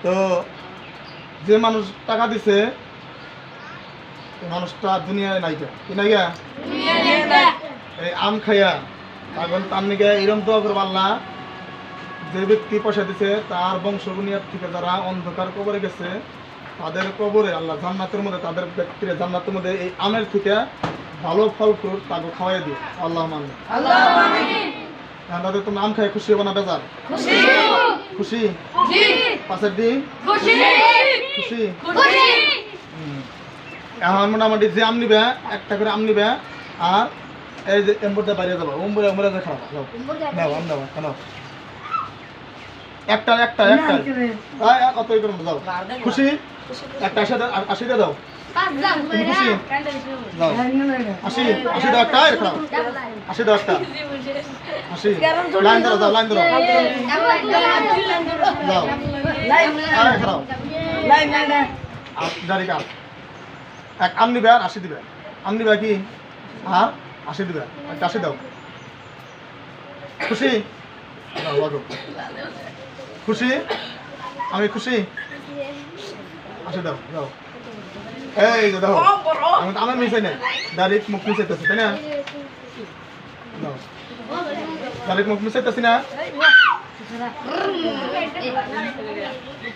তো যে মানুষ টাকা দিছে এই মানুষটা দুনিয়ায় নাইকা কি নাইকা এই আম খাইয়া এখন তার নিকে এরম দোয়া করবো আল্লাহ যে ব্যক্তি পয়সা দিছে তার বংশ বুনিয়াদ থেকে যারা অন্ধকার কবরে গেছে তাদের কবরে আল্লাহ জান্নাতের মধ্যে তাদের ব্যক্তিরা জান্নাতের মধ্যে এই আমের থেকে ভালো ফল ফ্রুট তাকে খাওয়াই দিও আল্লাহ মানে তাদের তুমি আম খাই খুশি হবো না বেজার খুশি পাশের দিন খুশি এখন মোটামুটি যে আম নিবে একটা করে আম নিবে আর এই যে এম্বুরটা বাইরে যাবো উম্বুরে খাওয়া নাও আম নেওয়া কেন একটা একটা একটা কত যাও খুশি একটা 80 দিয়ে দাও তুমি খুশি দাও 80 দাও একটা খাও 80 দাও একটা 80 লাইন ধরো দাও লাইন ধরো দাও লাইন খাও লাইন দাঁড়ি কাট এক আম নিবে আর 80 দিবে আম নিবে কি আর 80 দিবে একটা 80 দাও খুশি খুশি আমি খুশি 80 দাও দাও এই যে দাও আমি আমার মিশাই নাই ডাইরেক্ট মুখ মিশাইতেছি তাই না দাও ডাইরেক্ট মুখ মিশাইতেছি না